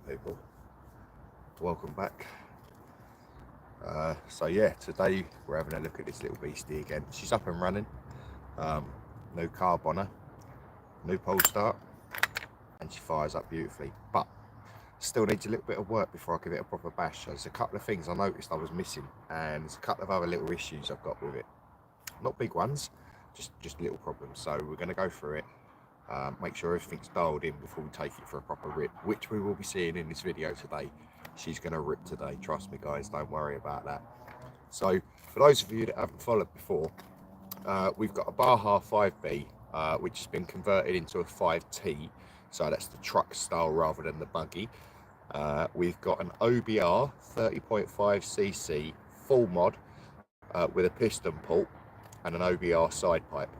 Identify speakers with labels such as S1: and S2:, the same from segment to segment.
S1: people, welcome back. So yeah, today we're having a look at this little beastie again. She's up and running, new carb on her, new pole start, and she fires up beautifully, but still needs a little bit of work before I give it a proper bash. So there's a couple of things I noticed I was missing, and there's a couple of other little issues I've got with it. Not big ones, just little problems. So we're going to go through it, make sure everything's dialed in before we take it for a proper rip, which we will be seeing in this video today. She's going to rip today, trust me guys, don't worry about that. So for those of you that haven't followed before, we've got a Baja 5B, which has been converted into a 5T, so that's the truck style rather than the buggy. We've got an OBR 30.5cc full mod with a piston port and an OBR side pipe.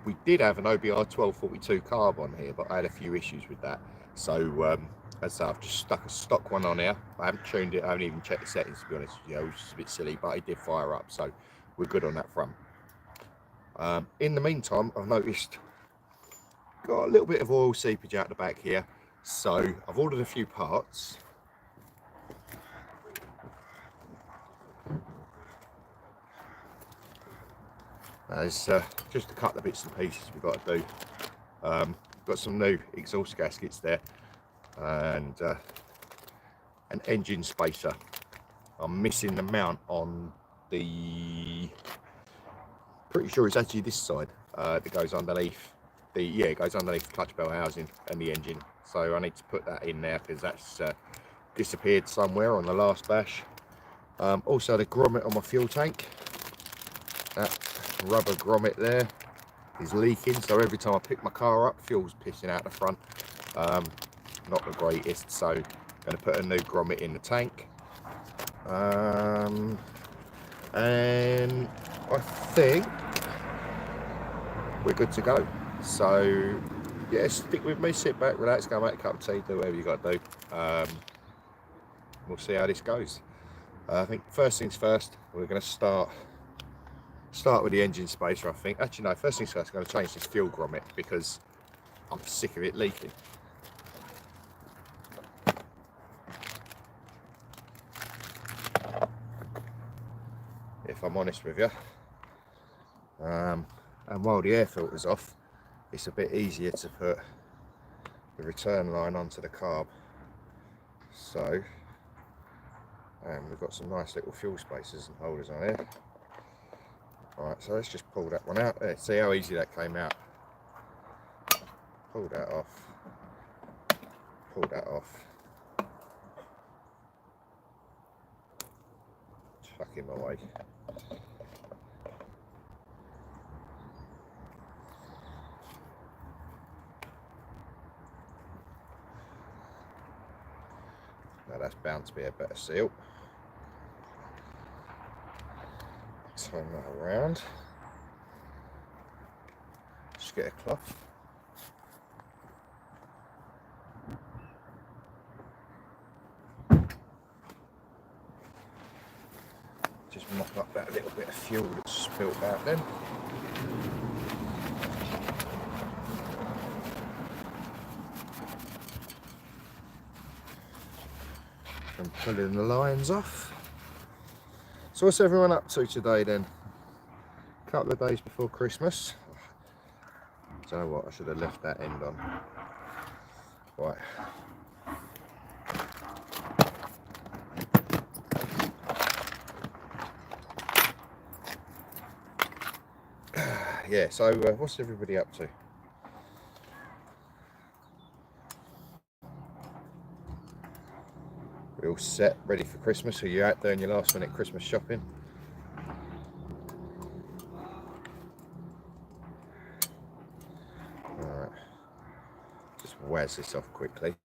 S1: We did have an OBR 1242 carb on here, but I had a few issues with that. So as I say, I've just stuck a stock one on here. I haven't tuned it, I haven't even checked the settings to be honest with you, which is a bit silly, but it did fire up, so we're good on that front. In the meantime, I've noticed got a little bit of oil seepage out the back here, so I've ordered a few parts. There's just a couple of bits and pieces we've got to do. Got some new exhaust gaskets there, and an engine spacer. I'm missing the mount on the, pretty sure it's actually this side that goes underneath the, yeah, it goes underneath the clutch belt housing and the engine. So I need to put that in there because that's disappeared somewhere on the last bash. Also the grommet on my fuel tank, that rubber grommet there is leaking, so every time I pick my car up, fuel's pissing out the front. Not the greatest, so I'm going to put a new grommet in the tank. And I think we're good to go. So yeah, stick with me, sit back, relax, go make a cup of tea, do whatever you got to do. We'll see how this goes. I think first things first, we're going to start with the engine spacer. I think actually no, first things first, I'm going to change this fuel grommet because I'm sick of it leaking. If I'm honest with you, and while the air filter's off, it's a bit easier to put the return line onto the carb. So, and we've got some nice little fuel spacers and holders on here. Alright, so let's just pull that one out. There, see how easy that came out. Pull that off. Pull that off. Chuck him away. Now that's bound to be a better seal. Turn that around. Just get a cloth. Just mop up that little bit of fuel that's spilt out then. And pulling the lines off. So what's everyone up to today then? A couple of days before Christmas. I don't know what, I should have left that end on. Right. Yeah, so what's everybody up to? We're all set, ready for Christmas? Are you out there in your last minute Christmas shopping? Alright, just waz this off quickly.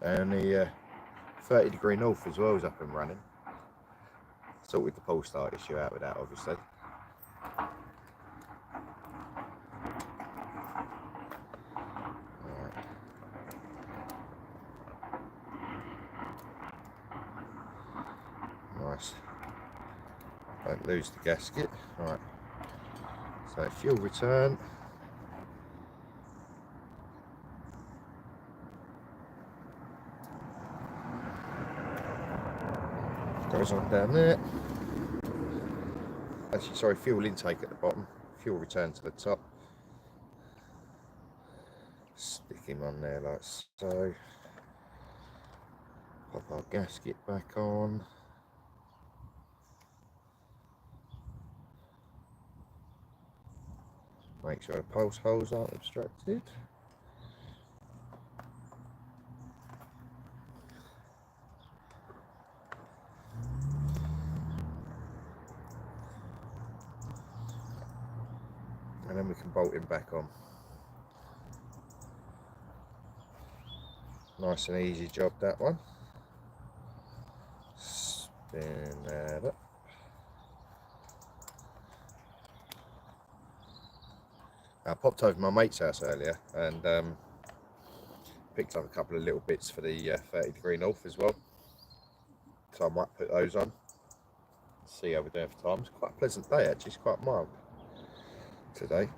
S1: And the 30° north as well is up and running. Sorted the pole start issue out with that, obviously. Right. nice. Don't lose the gasket. Right, so fuel return. Goes on down there. Actually, sorry, fuel intake at the bottom, fuel return to the top. Stick him on there like so. Pop our gasket back on. Make sure the pulse holes aren't obstructed. And then we can bolt him back on. Nice and easy job, that one. Spin that up. I popped over my mate's house earlier and picked up a couple of little bits for the 30 degree north as well. So I might put those on. See how we're doing for time. It's quite a pleasant day actually, it's quite mild today.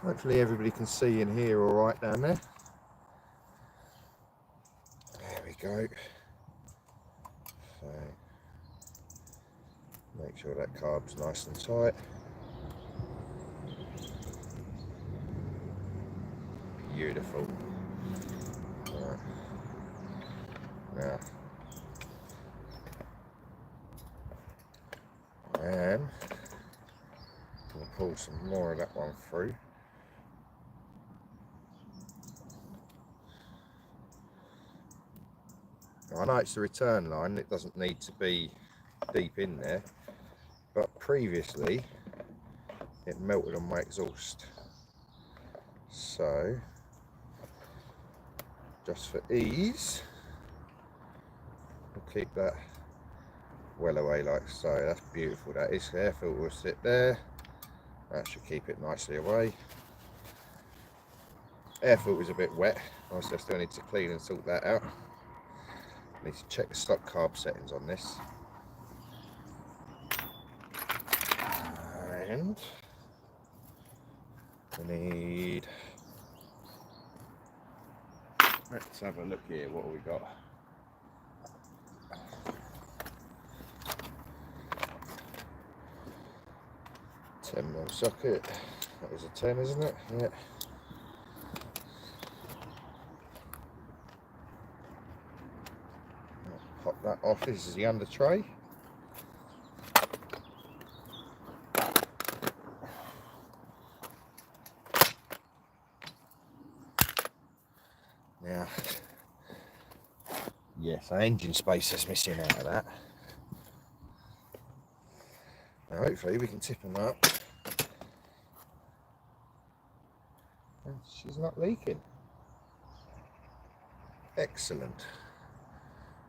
S1: Hopefully everybody can see and hear all right down there. There we go. So make sure that carb's nice and tight. Beautiful. Right. Now I am going to pull some more of that one through. Now, I know it's the return line, it doesn't need to be deep in there, but previously it melted on my exhaust. So just for ease, we'll keep that well away like so. That's beautiful, that is. Air filter will sit there, that should keep it nicely away. Air filter's a bit wet, obviously I still need to clean and sort that out. I need to check the stock carb settings on this. And we need, let's have a look here, what have we got? $10mm socket, that was a 10, isn't it? Yeah. Pop that off, this is the under tray. Now, yes, our engine space is missing out of that. Now hopefully we can tip them up. And she's not leaking. Excellent.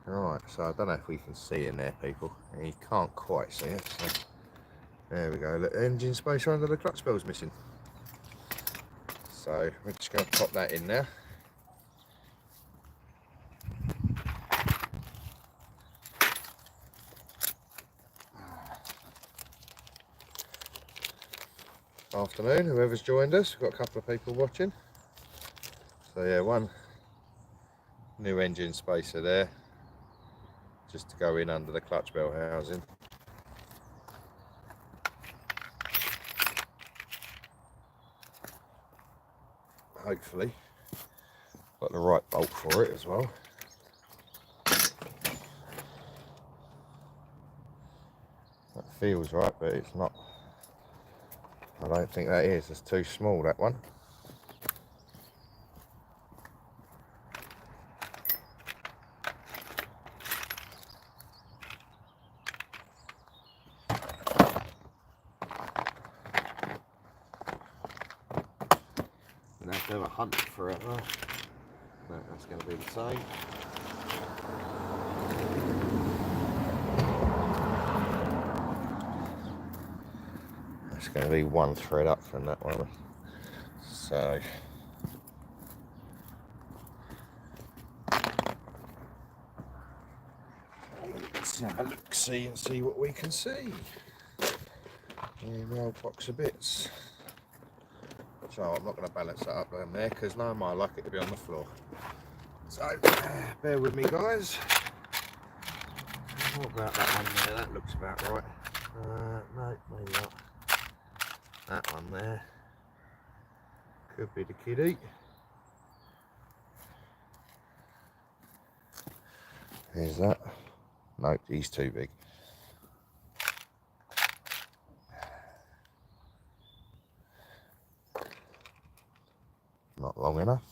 S1: Right, so I don't know if we can see in there, people. You can't quite see it. So there we go. Look, engine spacer under the clutch bell's missing. So we're just going to pop that in there. Afternoon, whoever's joined us. We've got a couple of people watching. So yeah, one new engine spacer there, just to go in under the clutch bell housing. Hopefully got the right bolt for it as well. That feels right, but it's not. I don't think that is. It's too small, that one. We'll have to have a hunt for it, though. No, that's going to be the same. It's going to be one thread up from that one. So Let's have a look, see what we can see. In the old box of bits. So I'm not going to balance that up down there because no more like it to be on the floor. So bear with me, guys. What about that one there? That looks about right. No, maybe not. That one there could be the kiddie. Here's that. Nope, he's too big. Not long enough.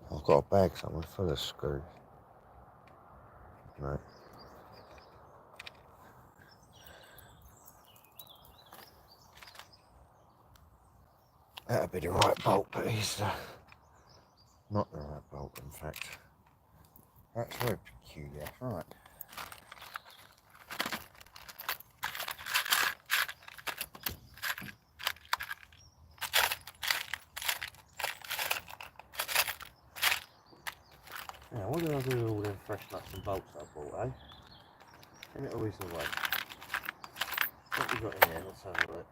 S1: I've got a bag somewhere full of screws. Right. That'd be the right bolt, but he's not the right bolt, in fact. That's very peculiar. Right. Now, what did I do with all them fresh nuts and bolts I bought, eh? And it always the way. What we got in here? Let's have a look.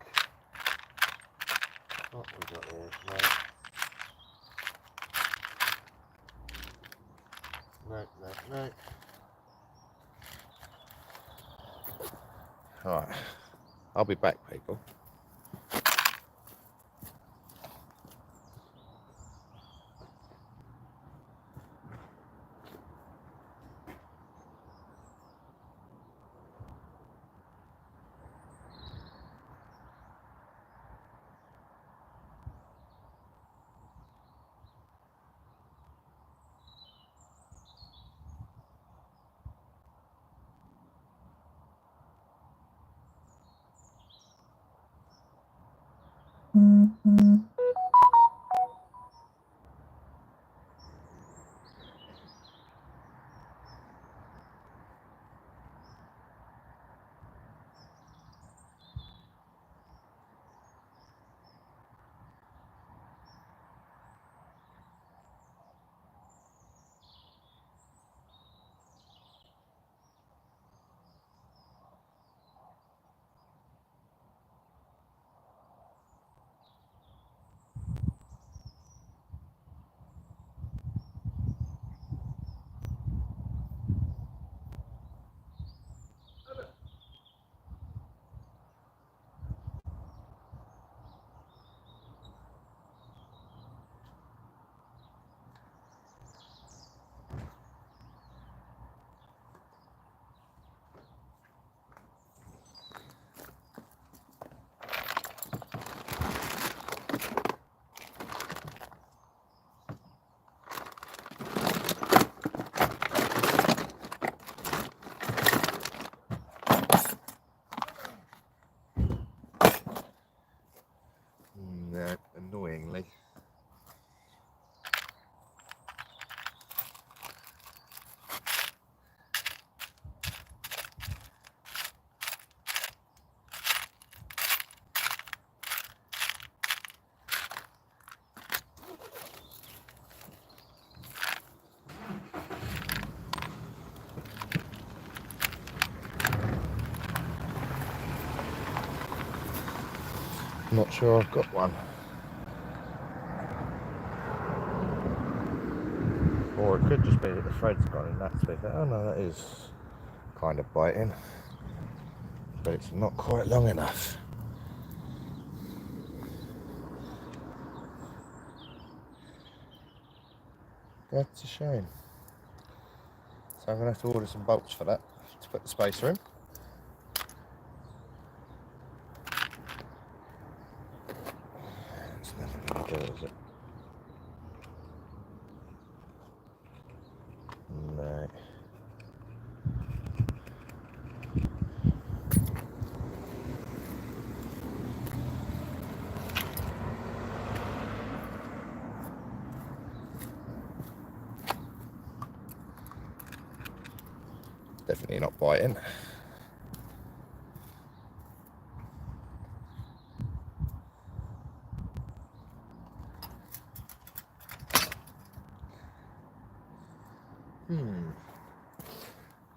S1: What we got here? No. Alright, I'll be back, people. Annoyingly. Not sure I've got one. Or it could just be that the thread's gone in that speaker. Oh no, that is kind of biting. But it's not quite long enough. That's a shame. So I'm going to have to order some bolts for that to put the spacer in. It's never going to do, is it? No. Definitely not biting.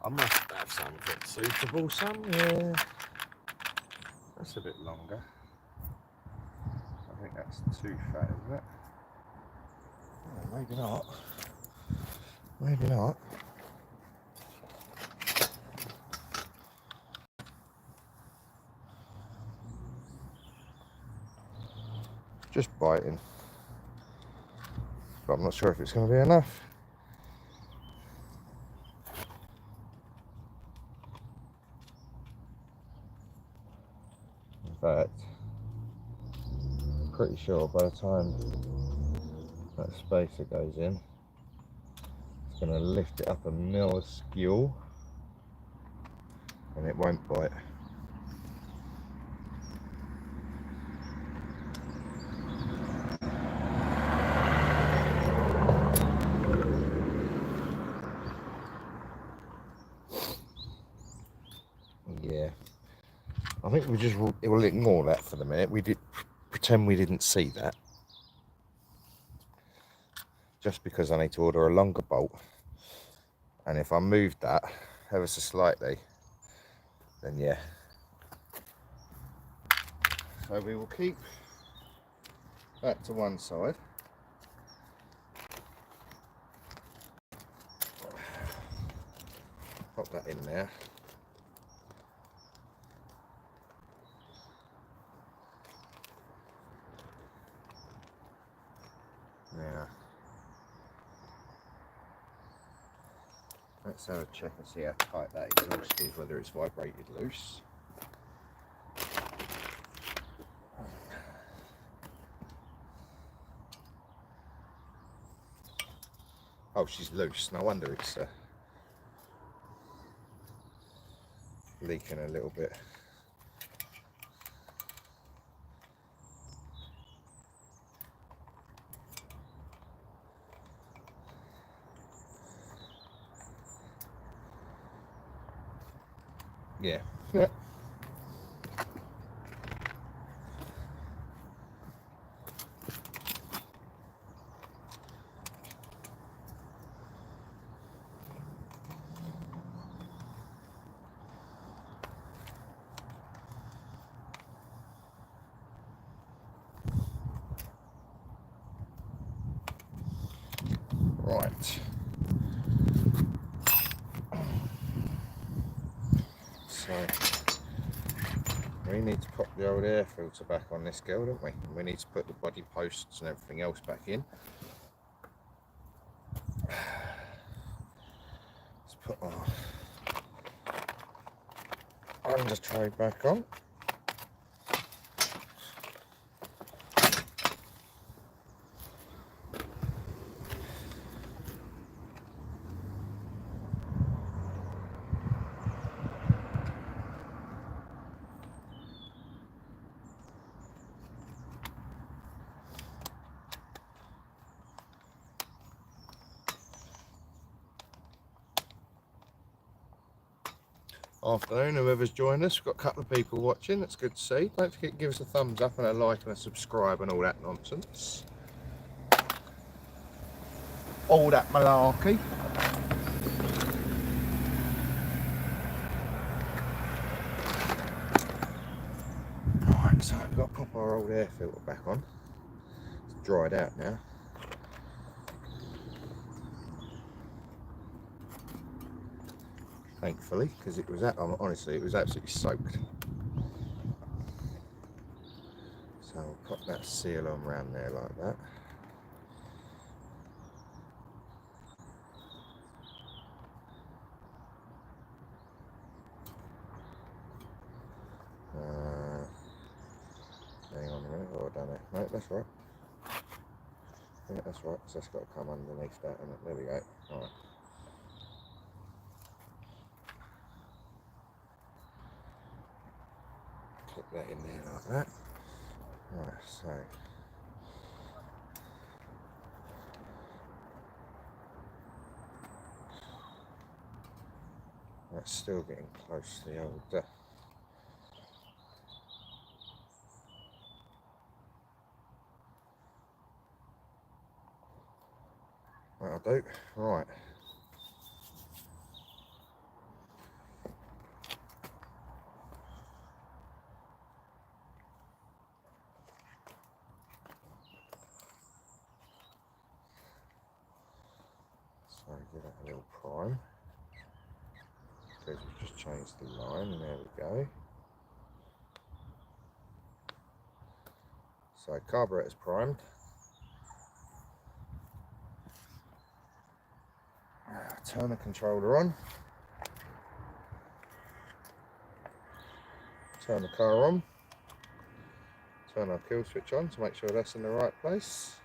S1: I must have something suitable somewhere. That's a bit longer. I think that's too fat, isn't it? Oh, maybe not. Maybe not. Just biting. But I'm not sure if it's going to be enough. In fact, I'm pretty sure by the time that spacer goes in, it's going to lift it up a minuscule and it won't bite. Yeah, I think we'll ignore that for the minute. We did pretend we didn't see that, just because I need to order a longer bolt, and if I moved that ever so slightly, then yeah. So we will keep that to one side. Pop that in there. Now, let's have a check and see how tight that exhaust is, whether it's vibrated loose. Oh, she's loose. No wonder it's leaking a little bit. Yeah. Yeah. Right. So we need to pop the old air filter back on this girl, don't we? We need to put the body posts and everything else back in. Let's put our under tray back on. Afternoon, whoever's joined us. We've got a couple of people watching. That's good to see. Don't forget to give us a thumbs up and a like and a subscribe and all that nonsense. All that malarkey. Right, so we've got to pop our old air filter back on. It's dried out now. Thankfully, because it was honestly, it was absolutely soaked. So we'll pop that seal on around there like that. Hang on a minute, oh, I've done it. No, that's right. Yeah, that's right, so that's got to come underneath that, and there we go. Alright. Clip that in there like that. Right, so That's still getting close to the old that'll do. Right. So give that a little prime. Because we've just changed the line, and there we go. So carburetor's primed. Turn the controller on. Turn the car on. Turn our kill switch on to make sure that's in the right place.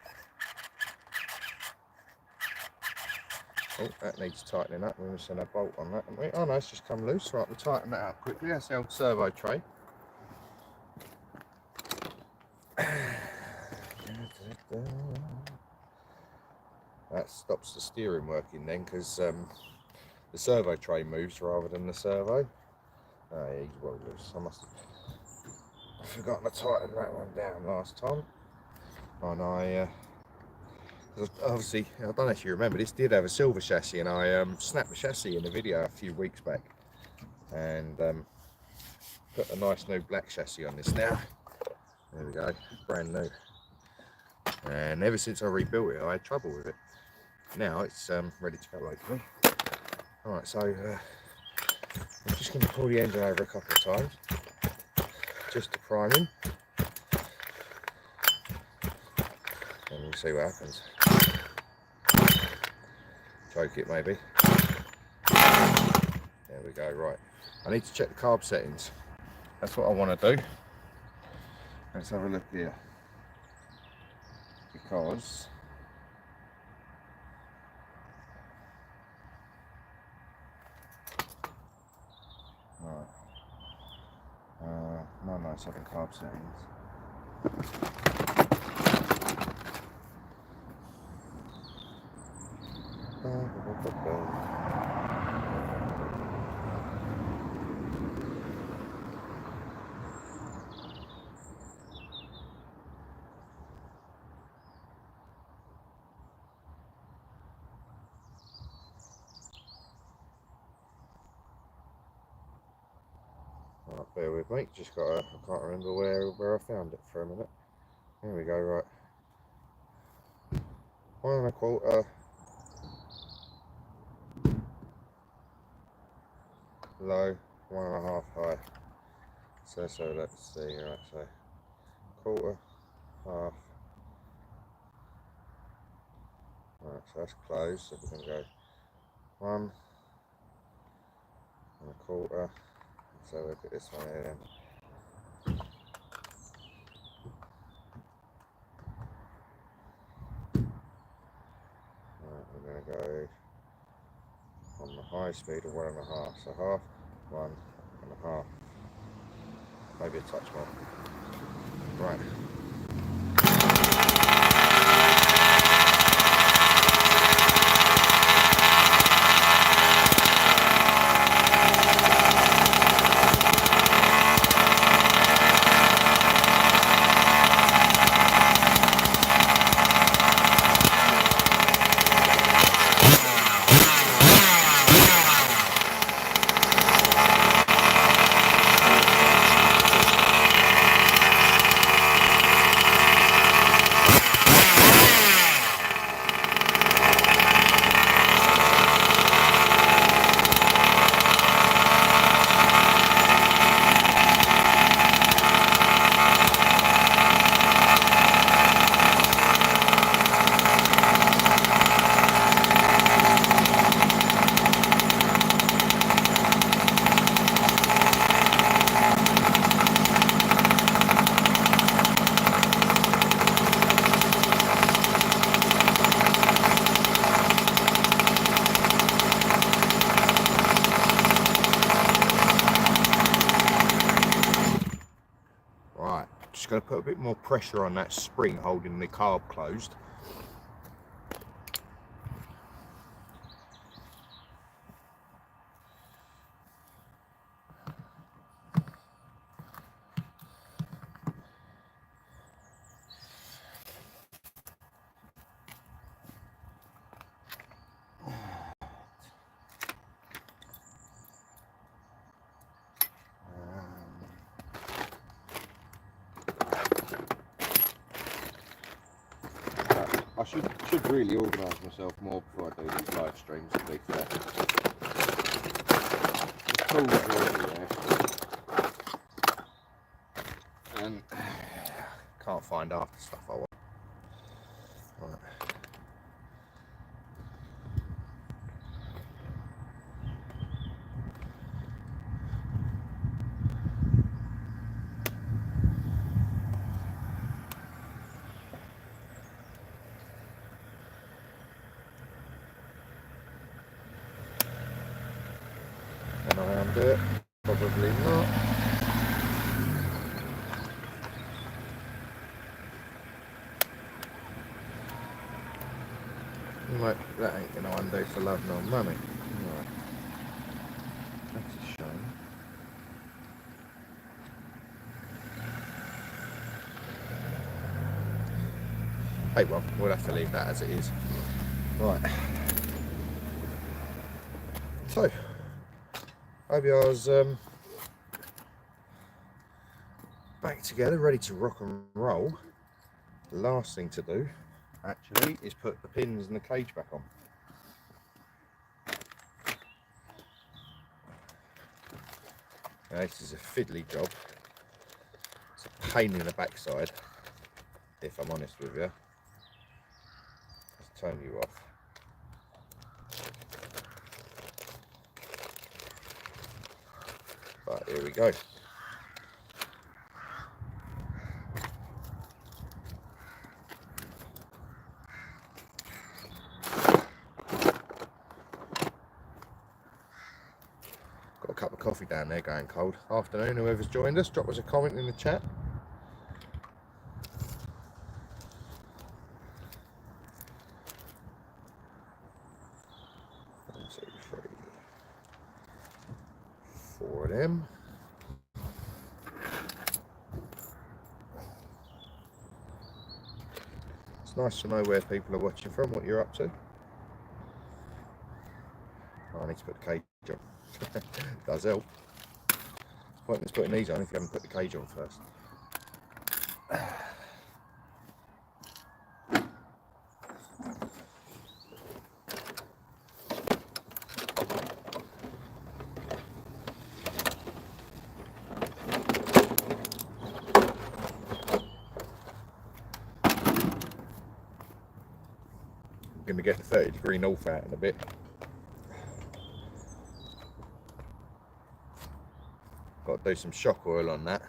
S1: Oh, that needs tightening up. We're missing a bolt on that, haven't we? Oh no, it's just come loose. Right, we'll tighten that up quickly. That's the old servo tray. That stops the steering working then, because the servo tray moves rather than the servo. Oh, yeah, he's well loose. I must have forgotten to tighten that one down last time. And obviously, I don't know if you remember, this did have a silver chassis, and I snapped the chassis in a video a few weeks back, and put a nice new black chassis on this now. There we go, brand new. And ever since I rebuilt it, I had trouble with it. Now it's ready to go locally. Alright, so I'm just going to pull the engine over a couple of times, just to prime him, and we'll see what happens. Choke it maybe. There we go. Right, I need to check the carb settings. That's what I want to do. Let's have a look here, because right, 997 carb settings. Right, bear with me, just got I can't remember where I found it for a minute. There we go, right. 1 1/4 low, 1 1/2 high. So let's see, right, so 1/4, half. Right, so that's closed, so we can go 1 1/4. So look at this one here then. Right, we're going to go on the high speed of 1 1/2, so half, 1 1/2, maybe a touch more. Right. Just going to put a bit more pressure on that spring holding the carb closed. should really organise myself more before I do these live streams, to be fair. The tools are everywhere. And can't find half the stuff I want. Right. Can I undo it? Probably not. Right, that ain't gonna undo for love nor money. Right. That's a shame. Hey, well, we'll have to leave that as it is. Right. So, OBR's back together, ready to rock and roll. The last thing to do, actually, is put the pins and the cage back on. Now, this is a fiddly job. It's a pain in the backside, if I'm honest with you. Let's turn you off. But here we go. Got a cup of coffee down there going cold. Afternoon, whoever's joined us, drop us a comment in the chat. One, two, three, four of them. It's nice to know where people are watching from, what you're up to. Oh, I need to put the cage on. Does help. It's pointless putting these on if you haven't put the cage on first. I'm going to get the 30-degree north out in a bit. Got to do some shock oil on that.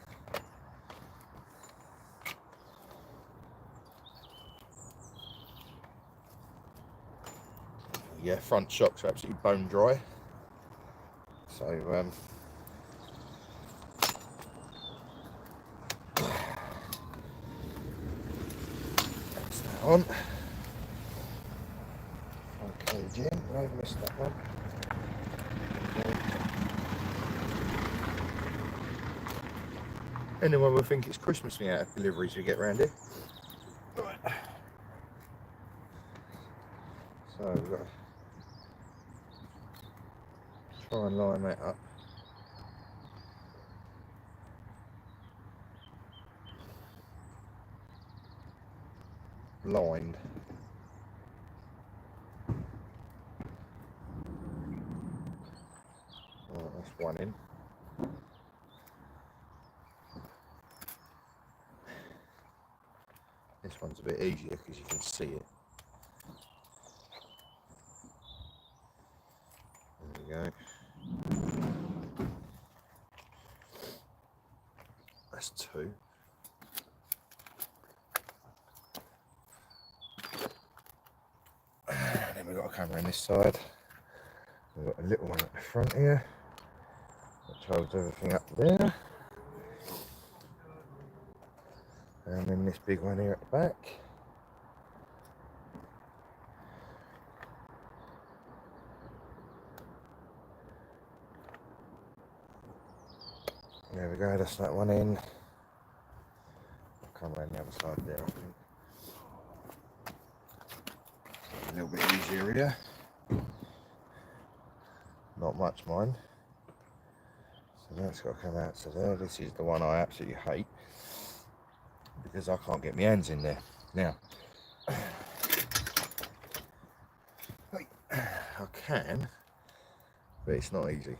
S1: Yeah, front shocks are absolutely bone dry. So that's that on. Okay, Jim, I've missed that one. Anyone will think it's Christmas the out of deliveries we get around here. Right. So we've got to try and line that up. Lined. Right, that's one in. This one's a bit easier because you can see it. There we go. That's two. And then we've got a camera on this side. We've got a little one at the front here, which holds everything up there. And then this big one here at the back. There we go, that's that one in. I'll come around the other side there, I think. A little bit easier here. Not much, mind. So that's got to come out to there. This is the one I absolutely hate because I can't get my hands in there. Now, can, but it's not easy.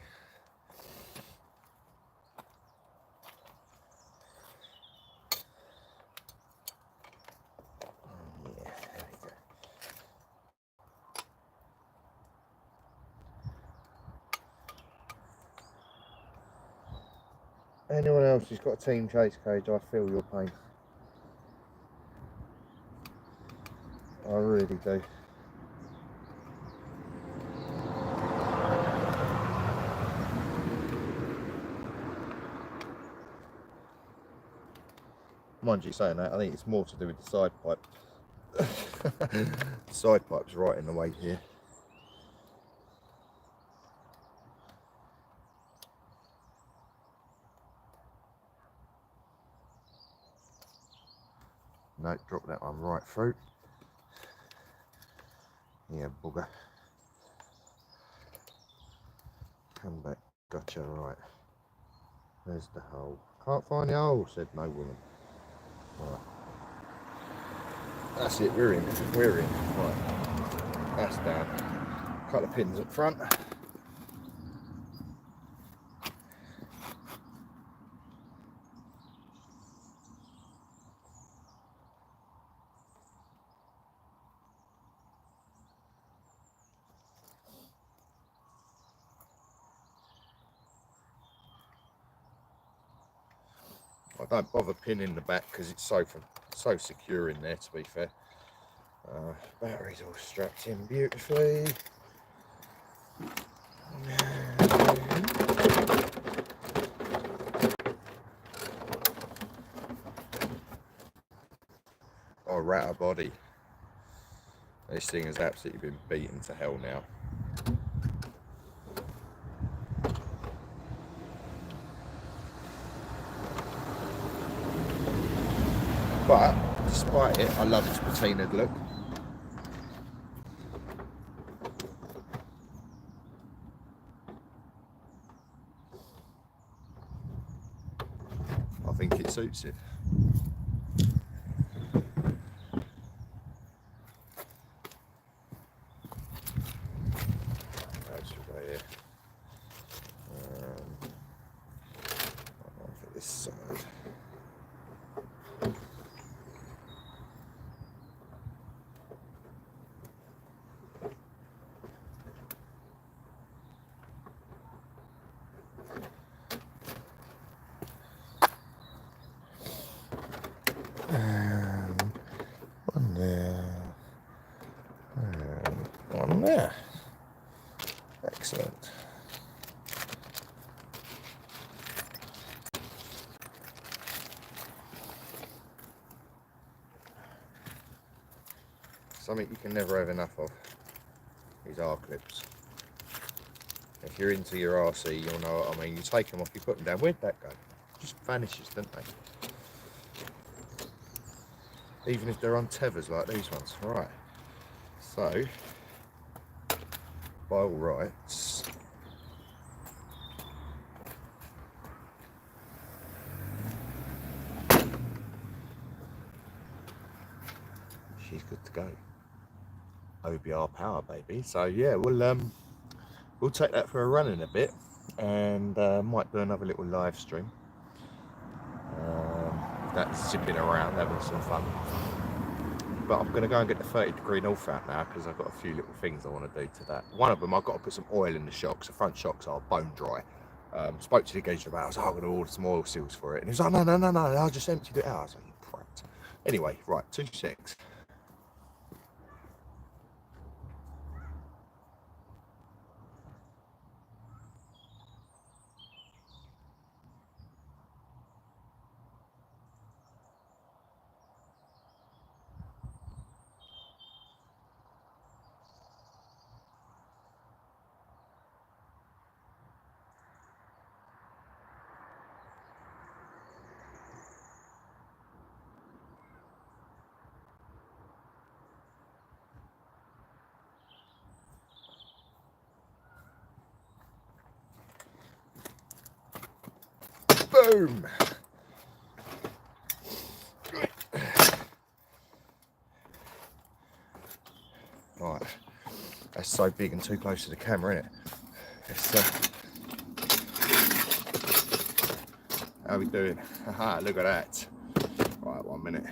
S1: Anyone else who's got a team chase cage, I feel your pain. I really do. Mind you saying that, I think it's more to do with the side pipe. The side pipe's right in the way here. No, drop that one right through. Yeah, bugger. Come back, gotcha, right. There's the hole. Can't find the hole, said no woman. Right. That's it, we're in. Right. That's down. Couple of pins up front. I don't bother pinning the back because it's so secure in there, to be fair. Battery's all strapped in beautifully. Oh, rat a body. This thing has absolutely been beaten to hell now. But despite it, I love its patinaed look. I think it suits it. That's right here. For this side. One there, and one there. Excellent. Something you can never have enough of is R-clips. If you're into your RC, you'll know what I mean. You take them off, you put them down. Where'd that go? Just vanishes, don't they? Even if they're on tethers like these ones. Right. So, by all rights, she's good to go. OBR power, baby. So yeah, we'll take that for a run in a bit, and might do another little live stream. That's zipping around, having some fun. But I'm going to go and get the 30° north out now because I've got a few little things I want to do to that. One of them, I've got to put some oil in the shocks. The front shocks are bone dry. Spoke to the geezer about it. I was like, I'm going to order some oil seals for it. And he was like, no, I just emptied it out. I was like, you prat. Anyway, right, 2 secs. Boom! Right, as so big and too close to the camera, isn't it? It's, how we doing? Haha, look at that. Right, 1 minute.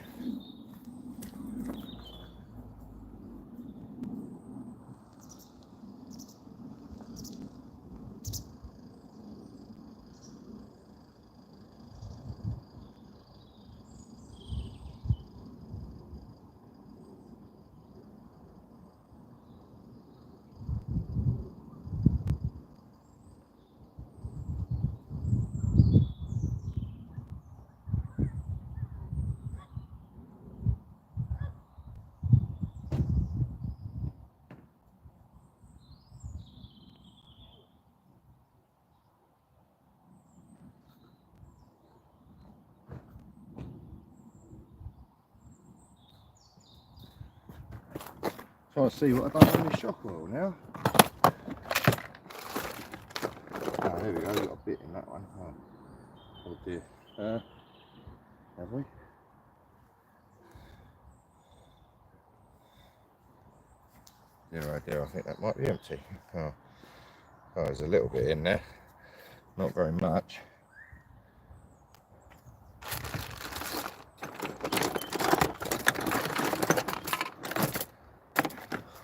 S1: Trying to see what I've done with the shock oil now. Oh, there we go, we've got a bit in that one. Oh dear. Have we? Yeah, right there, I think that might be empty. Oh, there's a little bit in there. Not very much.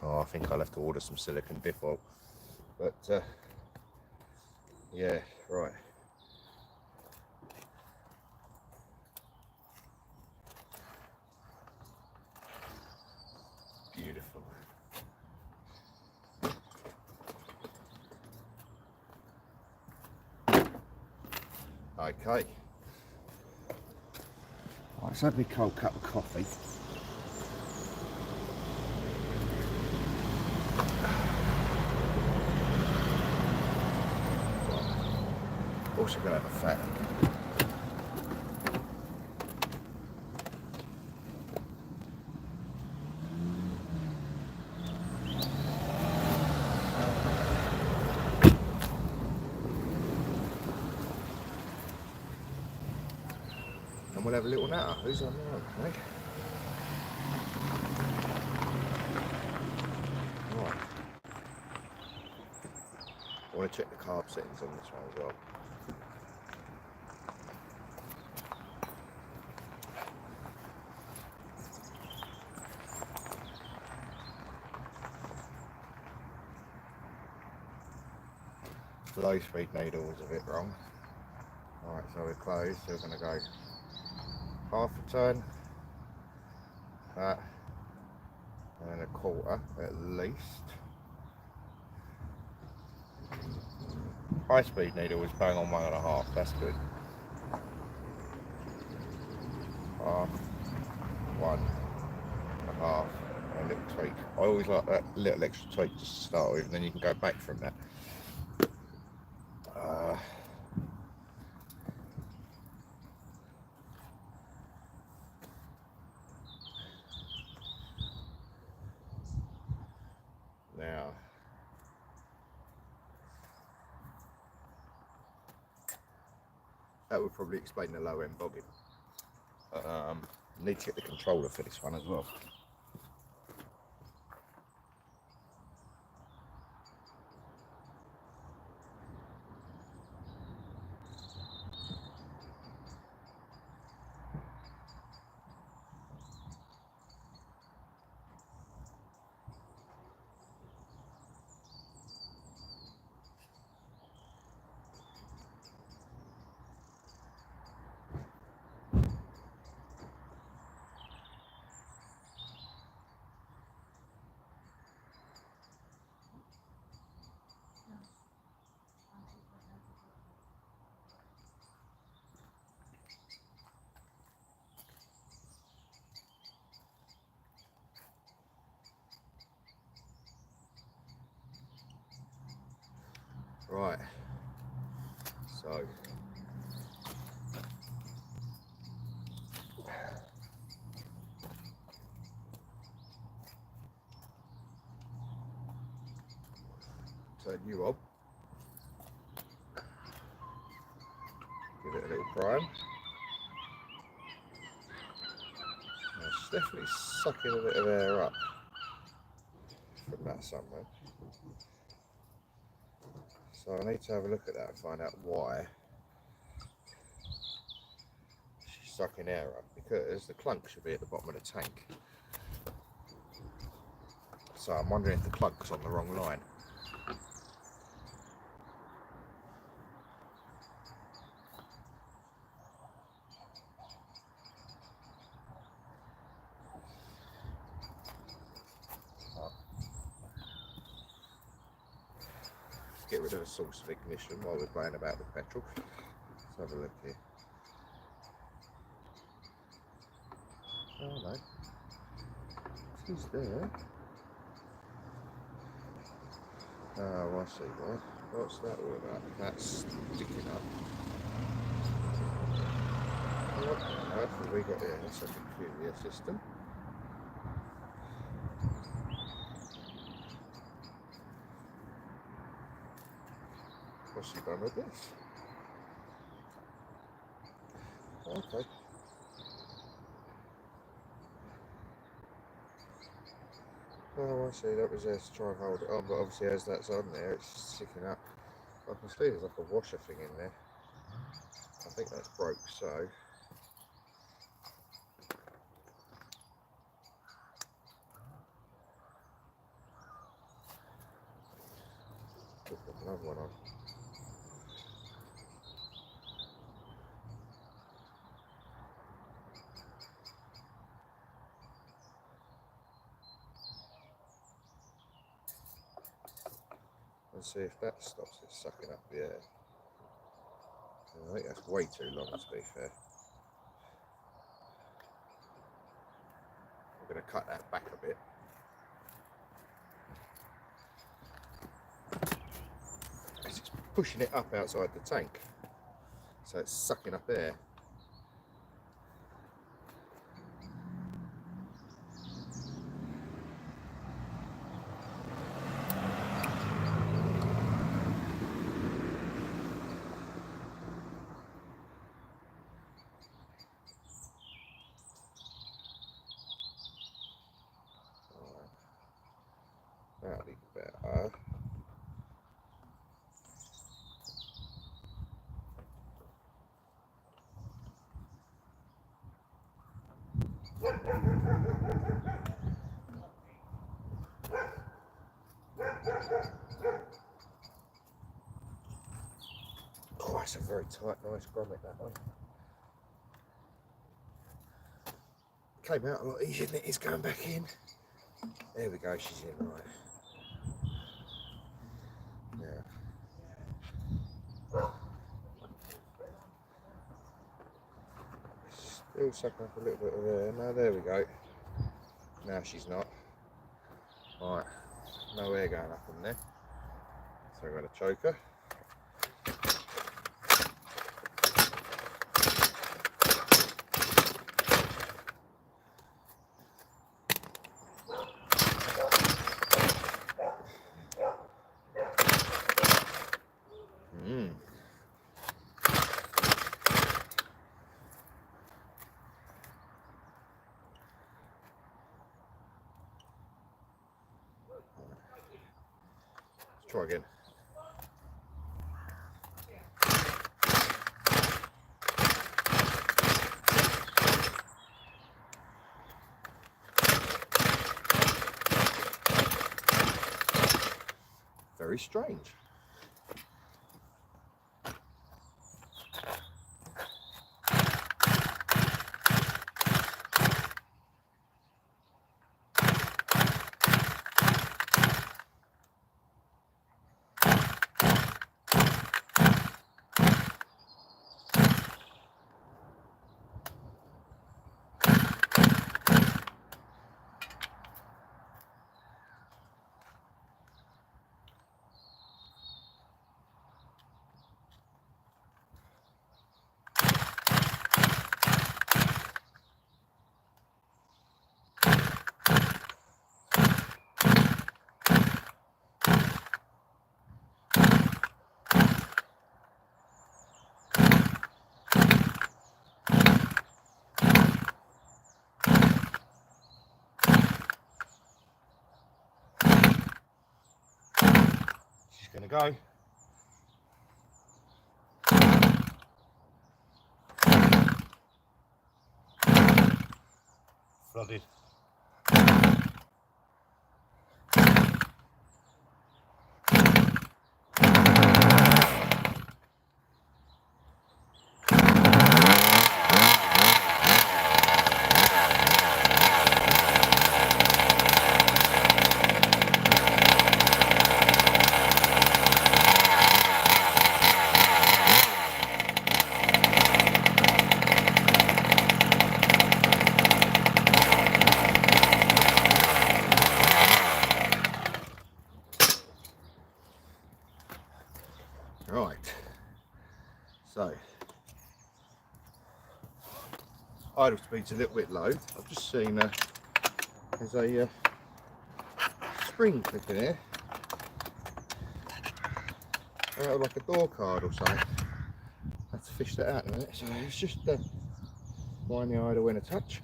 S1: Oh, I think I'll have to order some silicone diff oil. But, yeah, right. Beautiful. Okay. Right, let's have a cold cup of coffee. Also going to have a fan. And we'll have a little natter. Who's on the road, mate? Right. I want to check the carb settings on this one as well. Low speed needle was a bit wrong. Alright, so we're closed, so we're going to go half a turn, that, and then a quarter at least. High speed needle was bang on 1.5, that's good. Half, 1.5, and a little tweak. I always like that little extra tweak just to start with, and then you can go back from that. Now, that would probably explain the low end bobbin. Need to get the controller for this one as well. Right, so turn you on, give it a little prime. Now it's definitely sucking a bit of air up from that somewhere. So I need to have a look at that and find out why she's sucking air up, because the clunk should be at the bottom of the tank. So I'm wondering if the clunk's on the wrong line. Get rid of the source of ignition while we're playing about with petrol. Let's have a look here. Oh no, she's there. Oh, I see. What's that all about? That's sticking up. What on earth have we got here? That's a peculiar system. What's she done with this? Okay. Oh, I see. That was there to try and hold it on, but obviously as that's on there, it's sticking up. I can see there's like a washer thing in there. I think that's broke, so we'll put another one on. And see if that stops it sucking up the air. I think that's way too long, to be fair. I'm going to cut that back a bit. It's just pushing it up outside the tank, so it's sucking up air. That'll be better. Oh, that's a very tight, nice grommet, that one. Came out a lot easier than it is going back in. There we go, she's in right. Still sucking up a little bit of air. No, there we go. Now she's not. Right, no air going up in there. So I'm going to choke her. Try again. Very strange. Gonna go. Flooded. Right, so idle speed's a little bit low. I've just seen there's a spring clicking here, like a door card or something. I have to fish that out in a minute. So it's just wind the idle in a touch.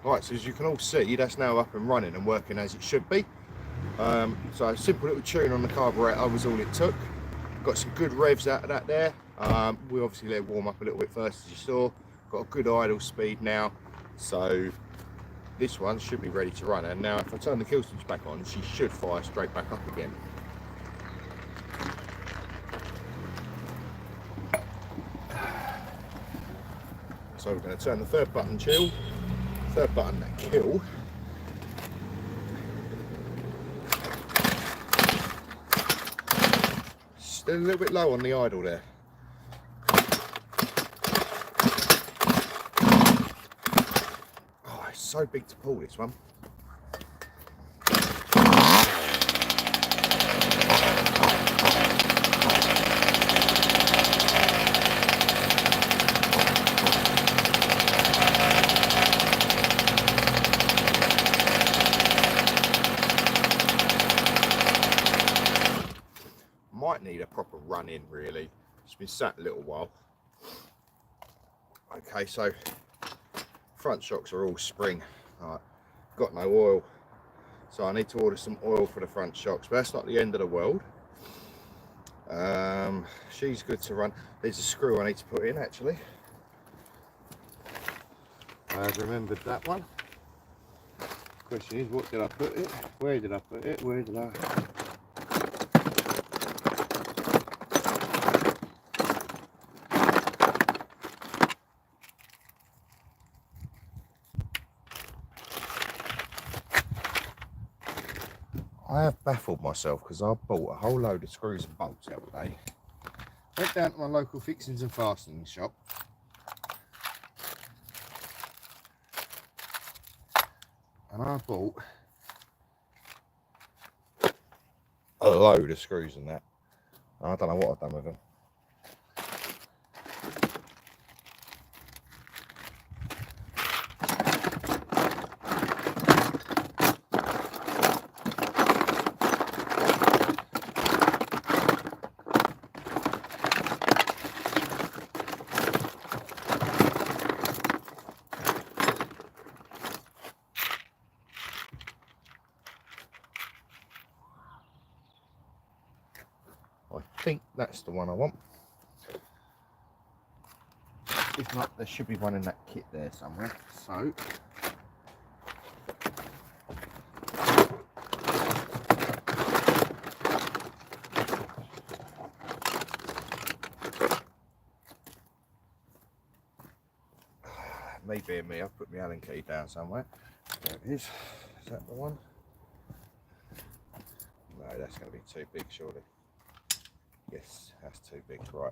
S1: Right, so as you can all see, that's now up and running and working as it should be. So a simple little tune on the carburettor was all it took. Got some good revs out of that there. We obviously let it warm up a little bit first, as you saw. Got a good idle speed now, so this one should be ready to run. And now if I turn the kill switch back on, she should fire straight back up again. So we're going to turn the third button chill, third button that kill. Still a little bit low on the idle there. Oh, it's so big to pull, this one. Might need a proper run in, really. It's been sat a little while. Okay, so front shocks are all spring. Right, got no oil, so I need to order some oil for the front shocks, but that's not the end of the world. She's good to run. There's a screw I need to put in, actually. I've remembered that one. Question is, what did I put it? Where did I put it? Where did I? I have baffled myself because I bought a whole load of screws and bolts the other day. Went down to my local fixings and fastening shop. And I bought a load of screws in that. I don't know what I've done with them. I think that's the one I want. If not, there should be one in that kit there somewhere. So me being me, I've put my Allen key down somewhere. There it is. Is that the one? No, that's going to be too big, surely. Yes, that's too big, right.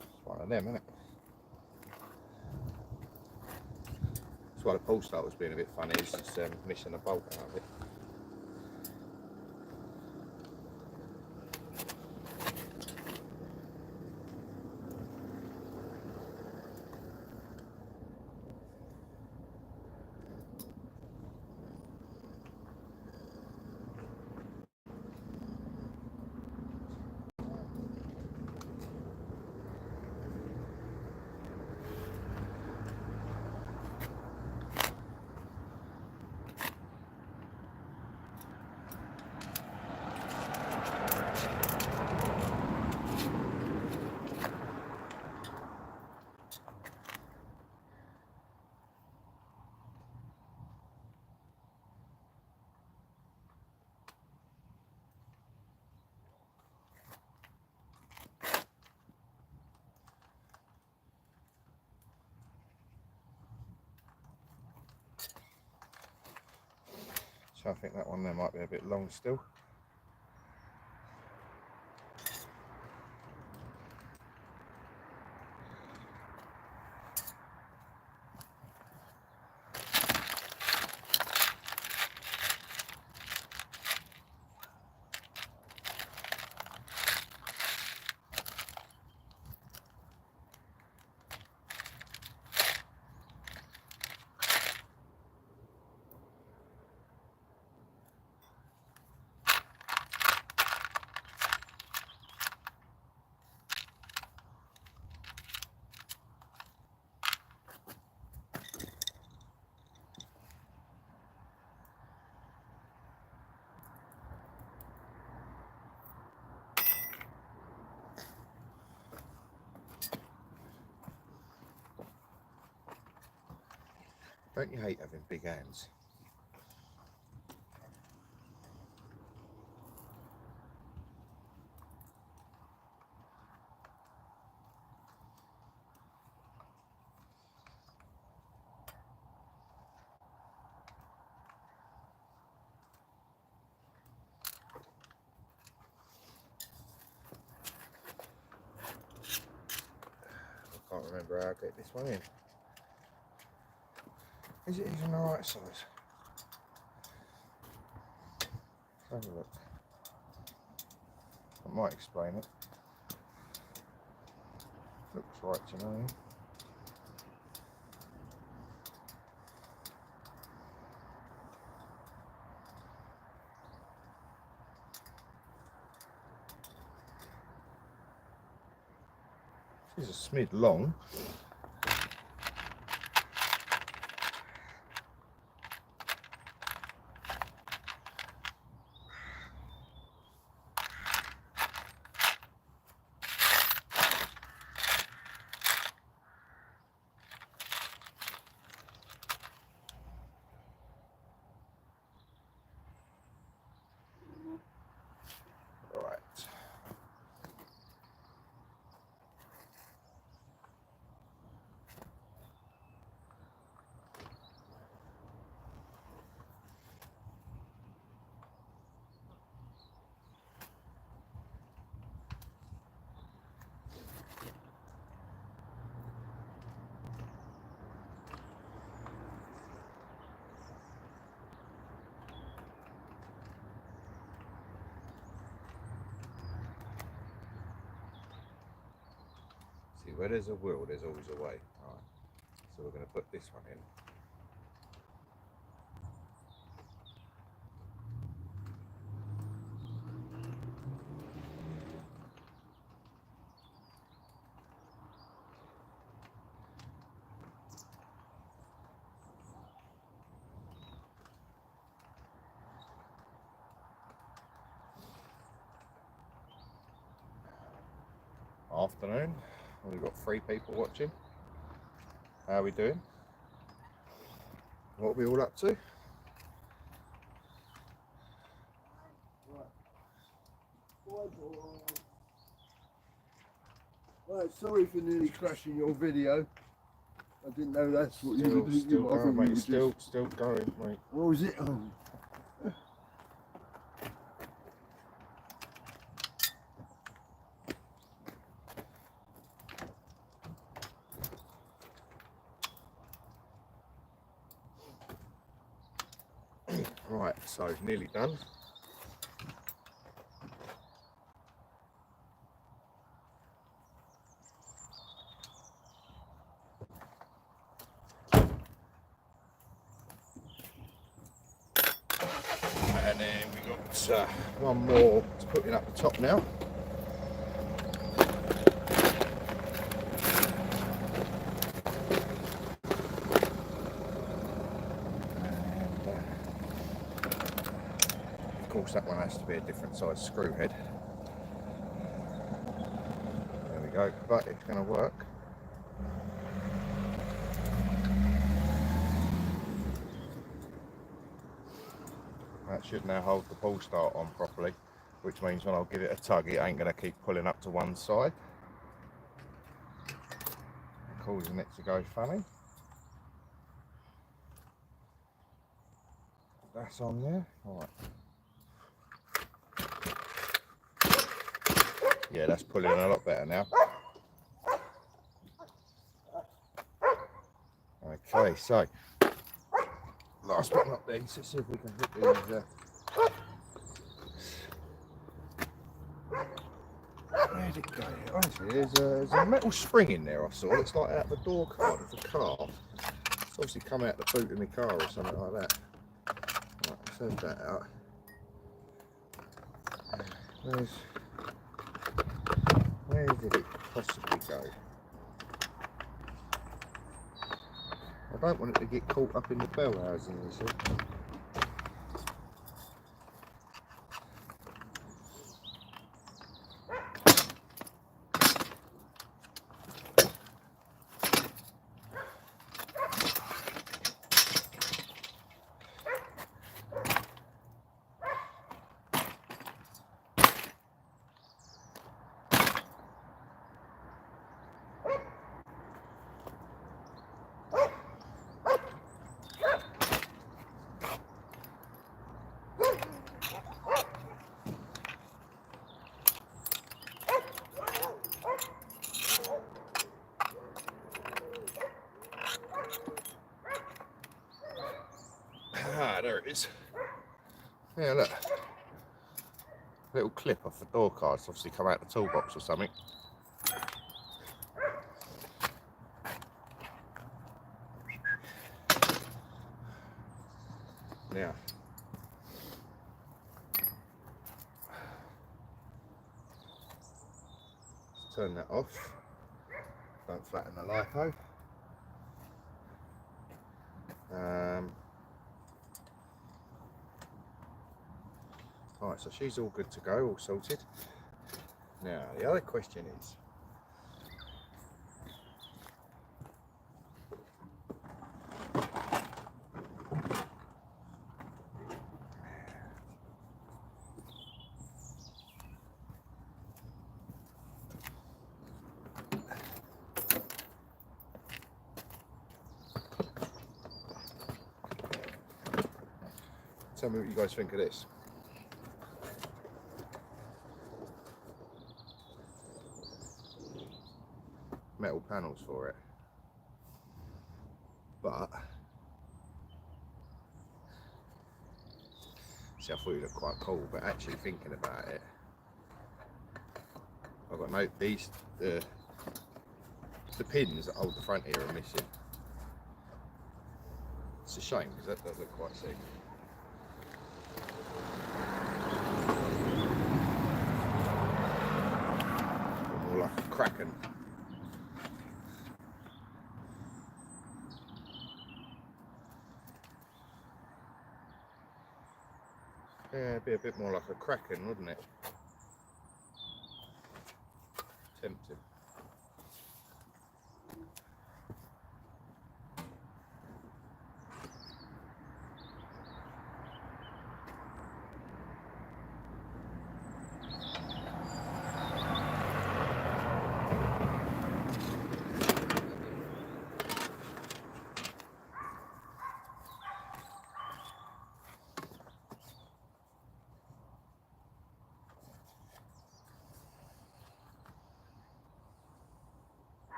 S1: It's one of them, isn't it? That's why the pull start was being a bit funny, it's missing a bolt out of it. So I think that one there might be a bit long still. Don't you hate having big hands? I can't remember how I get this one in. Is it even the right size? Have a look. I might explain it. Looks right to me. This is a smidge long. Right. where there's a will, there's always a way. Alright, so we're going to put this one in. Afternoon, we've got 3 people watching. How are we doing? What are we all up to?
S2: Right, sorry for nearly crashing your video. I didn't know that's what you were doing.
S1: Still going, mate. Still going, mate.
S2: What was it? Oh.
S1: Right, so nearly done. And then we got one more to put in up the top now. Of course, that one has to be a different size screw head. There we go, but it's going to work. That should now hold the pull start on properly, which means when I'll give it a tug, it ain't going to keep pulling up to one side, causing it to go funny. That's on there. All right. Yeah, that's pulling a lot better now. Okay, so last but not least, let's see if we can hit these. Where'd it go? Oh, there's a metal spring in there. I saw. It's like out the door card of the car. It's obviously come out the boot of my car or something like that. Right, let's have that out. Where did it possibly go? I don't want it to get caught up in the bell housing, you see. Ah, there it is. Yeah, look. Little clip off the door cards, obviously come out the toolbox or something. Now, let's turn that off. Don't flatten the lipo. Right, so she's all good to go, all sorted. Now, the other question is, tell me what you guys think of this. Metal panels for it, but see, I thought it looked quite cool, but actually thinking about it, I've got no these the pins that hold the front here are missing. It's a shame because that does look quite sick. More like a Kraken. Yeah, it'd be a bit more like a Kraken, wouldn't it? Tempting.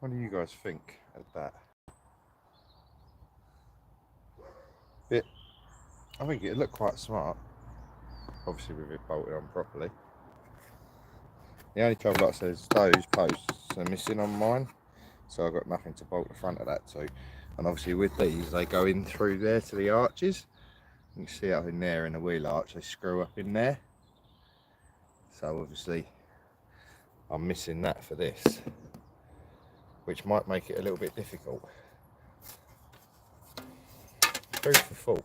S1: What do you guys think of that? I think it looked quite smart, obviously with it bolted on properly. The only trouble, like I said, is those posts are missing on mine, so I've got nothing to bolt the front of that to. And obviously with these, they go in through there to the arches. You can see up in there in the wheel arch, they screw up in there. So obviously I'm missing that for this, which might make it a little bit difficult. Food for thought.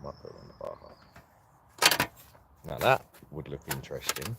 S1: Might put it on the bar. Now that would look interesting.